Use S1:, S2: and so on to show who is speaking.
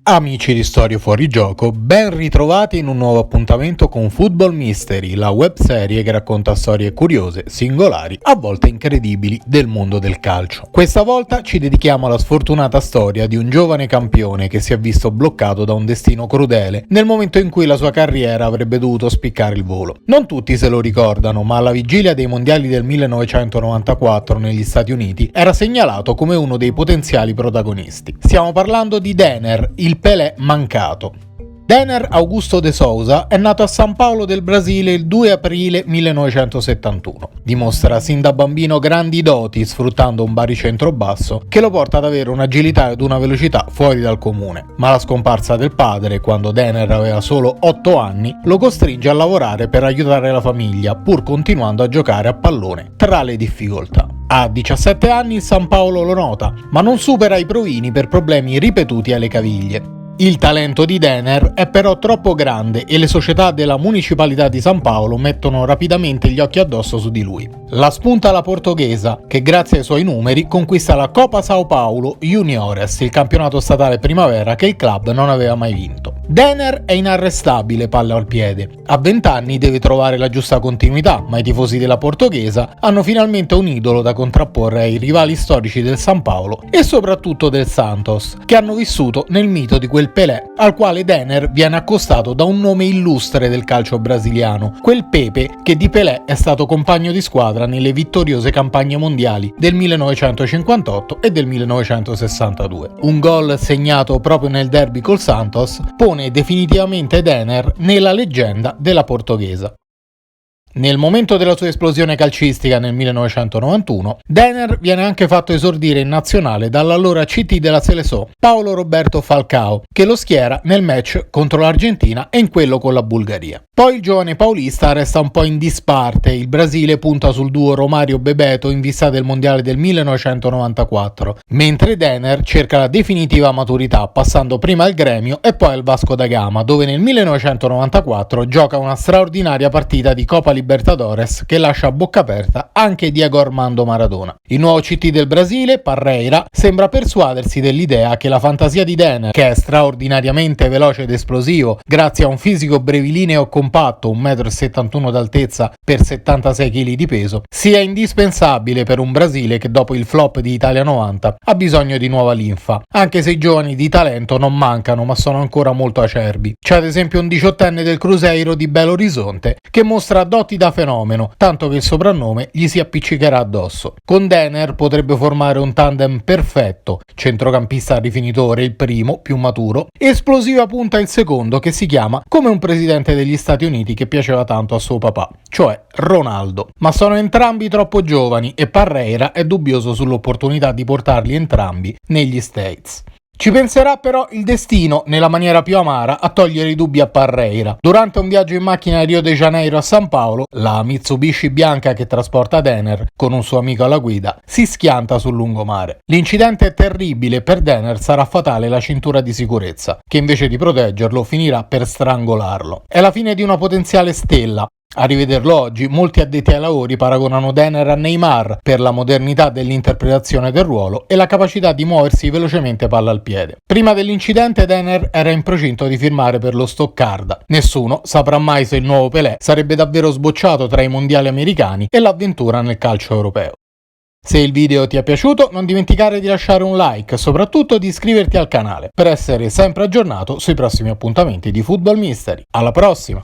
S1: Amici di Storie Fuori Gioco, ben ritrovati in un nuovo appuntamento con Football Mystery, la webserie che racconta storie curiose, singolari, a volte incredibili del mondo del calcio. Questa volta ci dedichiamo alla sfortunata storia di un giovane campione che si è visto bloccato da un destino crudele nel momento in cui la sua carriera avrebbe dovuto spiccare il volo. Non tutti se lo ricordano, ma alla vigilia dei mondiali del 1994 negli Stati Uniti era segnalato come uno dei potenziali protagonisti. Stiamo parlando di Denner, il Pelé mancato. Denner Augusto de Souza è nato a San Paolo del Brasile il 2 aprile 1971. Dimostra sin da bambino grandi doti sfruttando un baricentro basso che lo porta ad avere un'agilità ed una velocità fuori dal comune. Ma la scomparsa del padre, quando Denner aveva solo 8 anni, lo costringe a lavorare per aiutare la famiglia, pur continuando a giocare a pallone tra le difficoltà. A 17 anni il San Paolo lo nota, ma non supera i provini per problemi ripetuti alle caviglie. Il talento di Denner è però troppo grande e le società della municipalità di San Paolo mettono rapidamente gli occhi addosso su di lui. La spunta la Portoghesa, che grazie ai suoi numeri conquista la Coppa São Paulo Juniores, il campionato statale primavera che il club non aveva mai vinto. Denner è inarrestabile palla al piede. A 20 anni deve trovare la giusta continuità, ma i tifosi della Portoghesa hanno finalmente un idolo da contrapporre ai rivali storici del San Paolo e soprattutto del Santos, che hanno vissuto nel mito di quel Pelé, al quale Denner viene accostato da un nome illustre del calcio brasiliano, quel Pepe che di Pelé è stato compagno di squadra nelle vittoriose campagne mondiali del 1958 e del 1962. Un gol segnato proprio nel derby col Santos pone definitivamente Denner nella leggenda della Portoghesa. Nel momento della sua esplosione calcistica nel 1991, Denner viene anche fatto esordire in nazionale dall'allora CT della Seleção, Paulo Roberto Falcao, che lo schiera nel match contro l'Argentina e in quello con la Bulgaria. Poi il giovane paulista resta un po' in disparte, il Brasile punta sul duo Romario-Bebeto in vista del mondiale del 1994, mentre Denner cerca la definitiva maturità passando prima al Gremio e poi al Vasco da Gama, dove nel 1994 gioca una straordinaria partita di Coppa Libertadores che lascia a bocca aperta anche Diego Armando Maradona. Il nuovo CT del Brasile, Parreira, sembra persuadersi dell'idea che la fantasia di Denner, che è straordinariamente veloce ed esplosivo grazie a un fisico brevilineo compatto, 1,71 m d'altezza per 76 kg di peso, sia indispensabile per un Brasile che dopo il flop di Italia 90 ha bisogno di nuova linfa, anche se i giovani di talento non mancano ma sono ancora molto acerbi. C'è ad esempio un 18enne del Cruzeiro di Belo Horizonte che mostra doti da fenomeno, tanto che il soprannome gli si appiccicherà addosso. Con Denner potrebbe formare un tandem perfetto, centrocampista rifinitore il primo, più maturo, esplosiva punta il secondo che si chiama come un presidente degli Stati Uniti che piaceva tanto a suo papà, cioè Ronaldo. Ma sono entrambi troppo giovani e Parreira è dubbioso sull'opportunità di portarli entrambi negli States. Ci penserà però il destino, nella maniera più amara, a togliere i dubbi a Parreira. Durante un viaggio in macchina a Rio de Janeiro a San Paolo, la Mitsubishi bianca che trasporta Denner, con un suo amico alla guida, si schianta sul lungomare. L'incidente è terribile e per Denner sarà fatale la cintura di sicurezza, che invece di proteggerlo finirà per strangolarlo. È la fine di una potenziale stella. A rivederlo oggi, molti addetti ai lavori paragonano Denner a Neymar per la modernità dell'interpretazione del ruolo e la capacità di muoversi velocemente palla al piede. Prima dell'incidente Denner era in procinto di firmare per lo Stoccarda. Nessuno saprà mai se il nuovo Pelé sarebbe davvero sbocciato tra i mondiali americani e l'avventura nel calcio europeo. Se il video ti è piaciuto, non dimenticare di lasciare un like e soprattutto di iscriverti al canale per essere sempre aggiornato sui prossimi appuntamenti di Football Mystery. Alla prossima!